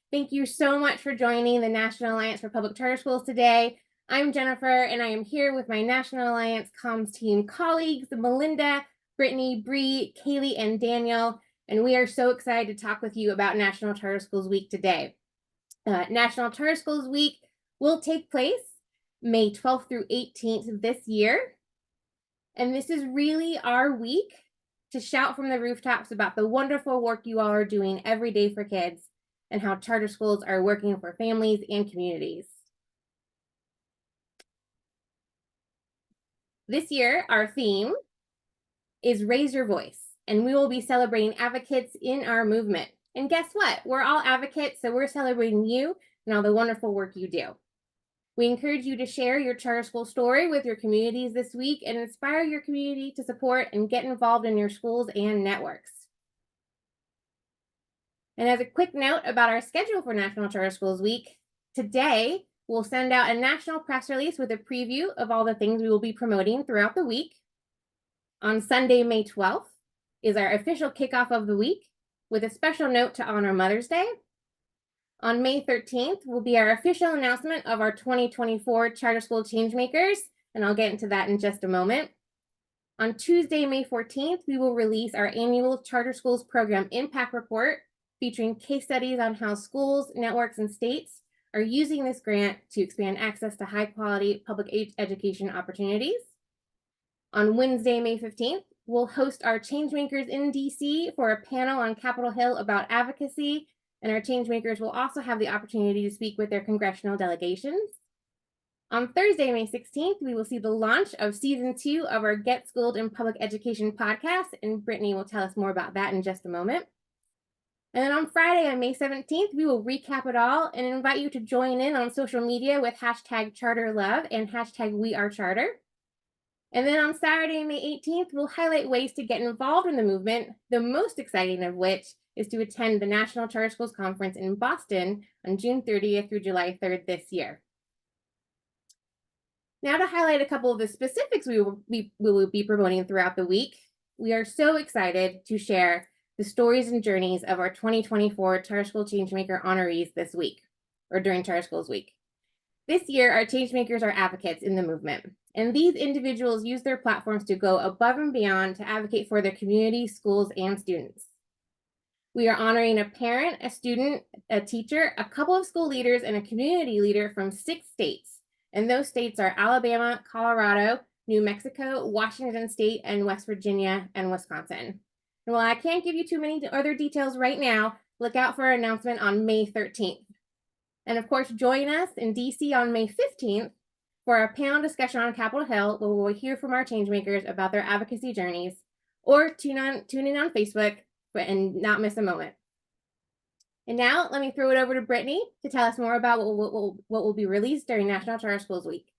Thank you so much for joining the National Alliance for Public Charter Schools today. I'm Jennifer, and I am here with my National Alliance Comms team colleagues, Melinda, Brittany, Bree, Kaylee, and Daniel, and we are so excited to talk with you about National Charter Schools Week today. National Charter Schools Week will take place May 12th through 18th this year, and this is really our week to shout from the rooftops about the wonderful work you all are doing every day for kids and how charter schools are working for families and communities. This year, our theme is Raise Your Voice, and we will be celebrating advocates in our movement. And guess what? We're all advocates, so we're celebrating you and all the wonderful work you do. We encourage you to share your charter school story with your communities this week and inspire your community to support and get involved in your schools and networks. And as a quick note about our schedule for National Charter Schools Week, today we'll send out a national press release with a preview of all the things we will be promoting throughout the week. On Sunday, May 12th, is our official kickoff of the week with a special note to honor Mother's Day. On May 13th will be our official announcement of our 2024 Charter School Changemakers, and I'll get into that in just a moment. On Tuesday, May 14th, we will release our annual Charter Schools Program Impact Report, featuring case studies on how schools, networks, and states are using this grant to expand access to high-quality public education opportunities. On Wednesday, May 15th, we'll host our Changemakers in DC for a panel on Capitol Hill about advocacy, and our Changemakers will also have the opportunity to speak with their congressional delegations. On Thursday, May 16th, we will see the launch of Season 2 of our Get Schooled in Public Education podcast, and Brittany will tell us more about that in just a moment. And then on Friday, on May 17th, we will recap it all and invite you to join in on social media with #CharterLove and #WeAreCharter. And then on Saturday, May 18th, we'll highlight ways to get involved in the movement, the most exciting of which is to attend the National Charter Schools Conference in Boston on June 30th through July 3rd this year. Now to highlight a couple of the specifics we will be promoting throughout the week, we are so excited to share the stories and journeys of our 2024 Charter School Changemaker honorees this week, or during Charter Schools Week. This year, our Changemakers are advocates in the movement, and these individuals use their platforms to go above and beyond to advocate for their community, schools, and students. We are honoring a parent, a student, a teacher, a couple of school leaders, and a community leader from 6 states, and those states are Alabama, Colorado, New Mexico, Washington State, and West Virginia, and Wisconsin. And while I can't give you too many other details right now, look out for our announcement on May 13th. And of course, join us in DC on May 15th for a panel discussion on Capitol Hill, where we'll hear from our Changemakers about their advocacy journeys, or tune in on Facebook and not miss a moment. And now let me throw it over to Brittany to tell us more about what will be released during National Charter Schools Week.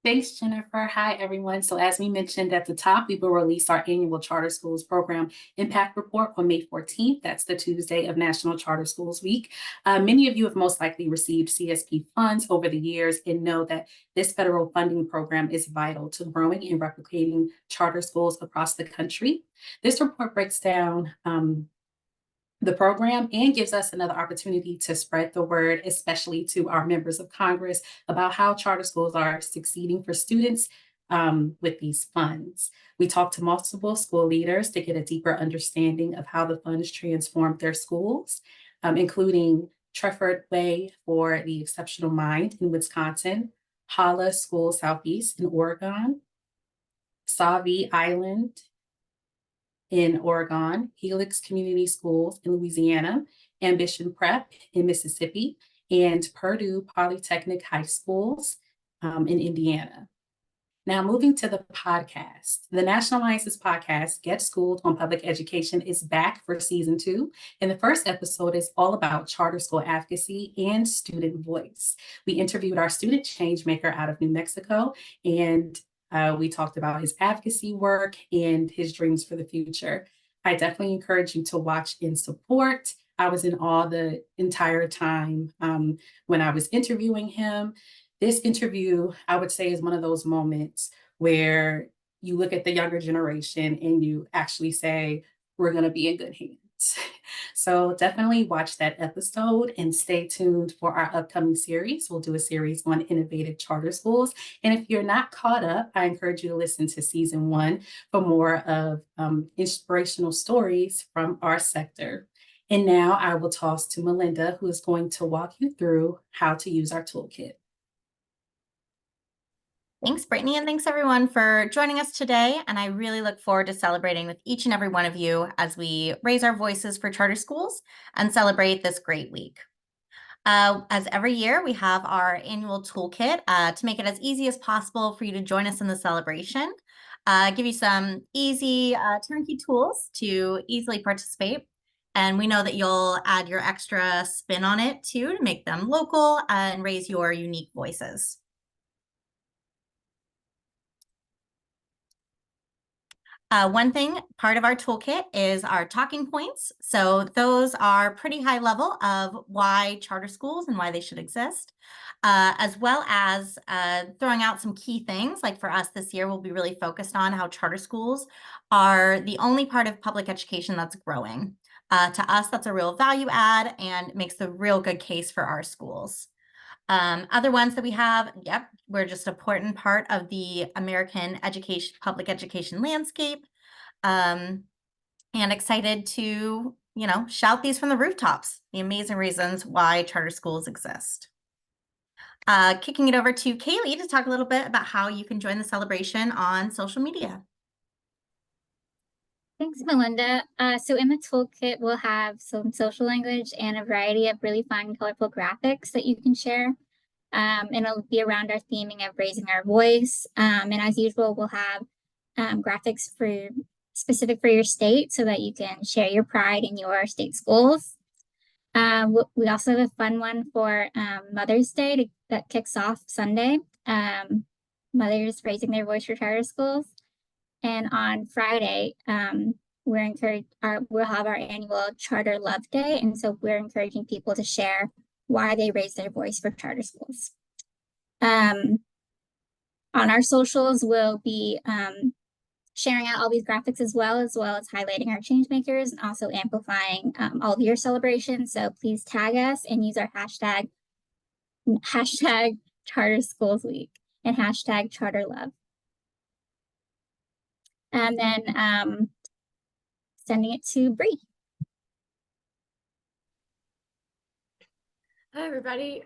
Thanks, Jennifer. Hi, everyone. So as we mentioned at the top, we will release our annual Charter Schools Program Impact Report on May 14th. That's the Tuesday of National Charter Schools Week. Many of you have most likely received CSP funds over the years and know that this federal funding program is vital to growing and replicating charter schools across the country. This report breaks down the program and gives us another opportunity to spread the word, especially to our members of Congress, about how charter schools are succeeding for students with these funds. We talked to multiple school leaders to get a deeper understanding of how the funds transformed their schools, including Trefford Way for the Exceptional Mind in Wisconsin, Hala School Southeast in Oregon, Sauvie Island in Oregon, Helix Community Schools in Louisiana, Ambition Prep in Mississippi, and Purdue Polytechnic High Schools in Indiana. Now, moving to the podcast. The National Alliance's podcast, Get Schooled on Public Education, is back for Season 2. And the first episode is all about charter school advocacy and student voice. We interviewed our student changemaker out of New Mexico, and we talked about his advocacy work and his dreams for the future. I definitely encourage you to watch and support. I was in awe the entire time when I was interviewing him. This interview, I would say, is one of those moments where you look at the younger generation and you actually say, we're going to be in good hands. So definitely watch that episode and stay tuned for our upcoming series. We'll do a series on innovative charter schools. And if you're not caught up, I encourage you to listen to season 1 for more of inspirational stories from our sector. And now I will toss to Melinda, who is going to walk you through how to use our toolkit. Thanks, Brittany, and thanks everyone for joining us today. And I really look forward to celebrating with each and every one of you as we raise our voices for charter schools and celebrate this great week. As every year, we have our annual toolkit to make it as easy as possible for you to join us in the celebration. Give you some easy turnkey tools to easily participate. And we know that you'll add your extra spin on it too to make them local and raise your unique voices. One thing, part of our toolkit is our talking points. So those are pretty high level of why charter schools and why they should exist, as well as throwing out some key things. Like for us this year, we'll be really focused on how charter schools are the only part of public education that's growing. To us, that's a real value add and makes the real good case for our schools. Other ones that we have, yep, we're just an important part of the American education, public education landscape. And excited to, shout these from the rooftops, the amazing reasons why charter schools exist. Kicking it over to Kaylee to talk a little bit about how you can join the celebration on social media. Thanks, Melinda. So in the toolkit, we'll have some social language and a variety of really fun, colorful graphics that you can share. And it'll be around our theming of raising our voice. And as usual, we'll have graphics for specific for your state so that you can share your pride in your state schools. We also have a fun one for Mother's Day that kicks off Sunday. Mothers raising their voice for charter schools. And on Friday, we'll have our annual Charter Love Day. And so we're encouraging people to share why they raise their voice for charter schools. On our socials, we'll be sharing out all these graphics as well as highlighting our change makers and also amplifying all of your celebrations. So please tag us and use our hashtag Charter Schools Week and hashtag Charter Love. And then sending it to Bree. Hi, everybody.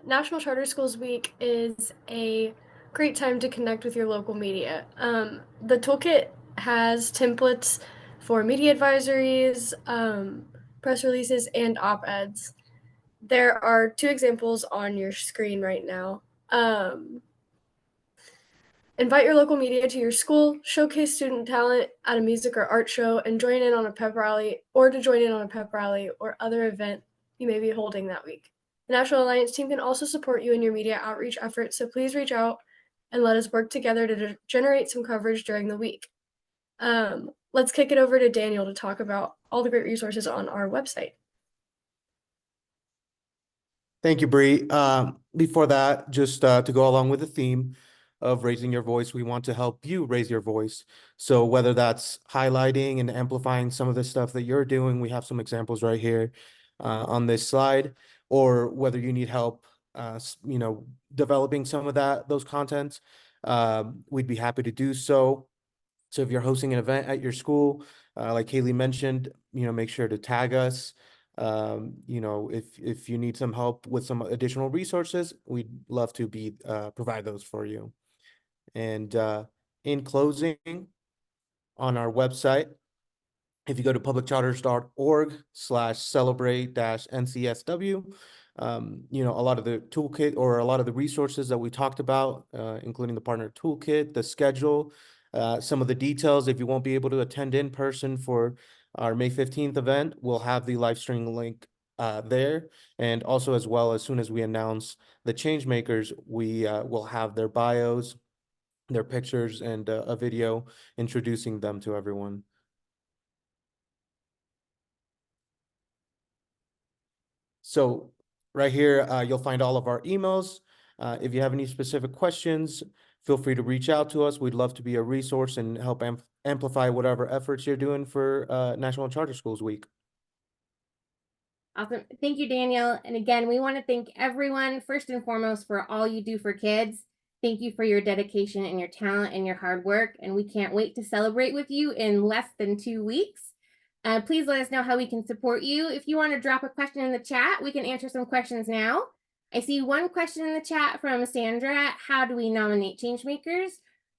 National Charter Schools Week is a great time to connect with your local media. The toolkit has templates for media advisories, press releases, and op-eds. There are 2 examples on your screen right now. Invite your local media to your school, showcase student talent at a music or art show, and join in on a pep rally or other event you may be holding that week. The National Alliance team can also support you in your media outreach efforts, so please reach out and let us work together to generate some coverage during the week. Let's kick it over to Daniel to talk about all the great resources on our website. Thank you, Bree. Before that, just to go along with the theme of raising your voice, we want to help you raise your voice. So whether that's highlighting and amplifying some of the stuff that you're doing, we have some examples right here on this slide, or whether you need help, developing some of those contents, we'd be happy to do so. So if you're hosting an event at your school, like Kaylee mentioned, make sure to tag us. If you need some help with some additional resources, we'd love to provide those for you. And in closing, on our website, if you go to publiccharters.org/celebrate-NCSW, a lot of the toolkit or a lot of the resources that we talked about, including the partner toolkit, the schedule, some of the details. If you won't be able to attend in person for our May 15th event, we'll have the live stream link there. And also, as well, as soon as we announce the change makers, we will have their bios, their pictures, and a video introducing them to everyone. So right here, you'll find all of our emails. If you have any specific questions, feel free to reach out to us. We'd love to be a resource and help amplify whatever efforts you're doing for National Charter Schools Week. Awesome. Thank you, Daniel. And again, we want to thank everyone first and foremost for all you do for kids. Thank you for your dedication and your talent and your hard work. And we can't wait to celebrate with you in less than 2 weeks. Please let us know how we can support you. If you want to drop a question in the chat, we can answer some questions now. I see one question in the chat from Sandra. How do we nominate changemakers?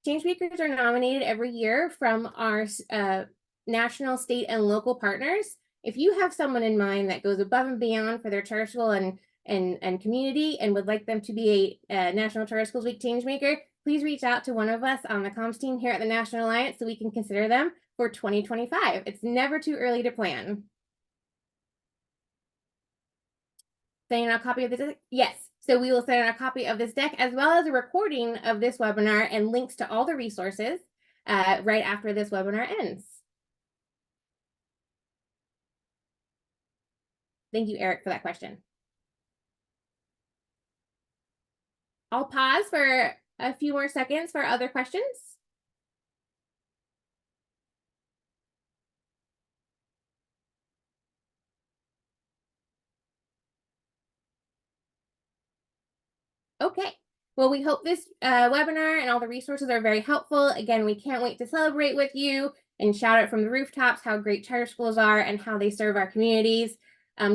Changemakers are nominated every year from our national, state, and local partners. If you have someone in mind that goes above and beyond for their charter school and community and would like them to be a National Charter Schools Week changemaker, please reach out to one of us on the comms team here at the National Alliance so we can consider them for 2025. It's never too early to plan. Sending out a copy of this deck? Yes. So we will send out a copy of this deck as well as a recording of this webinar and links to all the resources right after this webinar ends. Thank you, Eric, for that question. I'll pause for a few more seconds for other questions. Okay. Well, we hope this webinar and all the resources are very helpful. Again, we can't wait to celebrate with you and shout it from the rooftops how great charter schools are and how they serve our communities.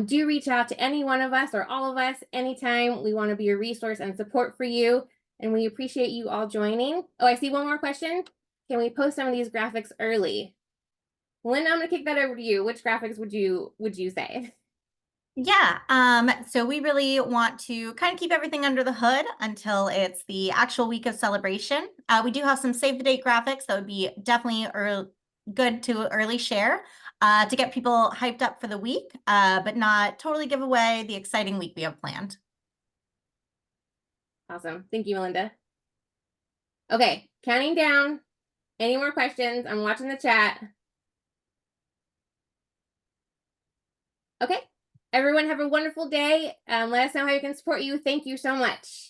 Do reach out to any one of us or all of us anytime. We want to be a resource and support for you. And we appreciate you all joining. Oh, I see one more question. Can we post some of these graphics early? Linda, I'm gonna kick that over to you. Which graphics would you say? Yeah, so we really want to kind of keep everything under the hood until it's the actual week of celebration. We do have some save the date graphics that would be definitely good to early share to get people hyped up for the week, but not totally give away the exciting week we have planned. Awesome. Thank you, Melinda. Okay, counting down. Any more questions? I'm watching the chat. Okay. Everyone have a wonderful day. Let us know how we can support you. Thank you so much.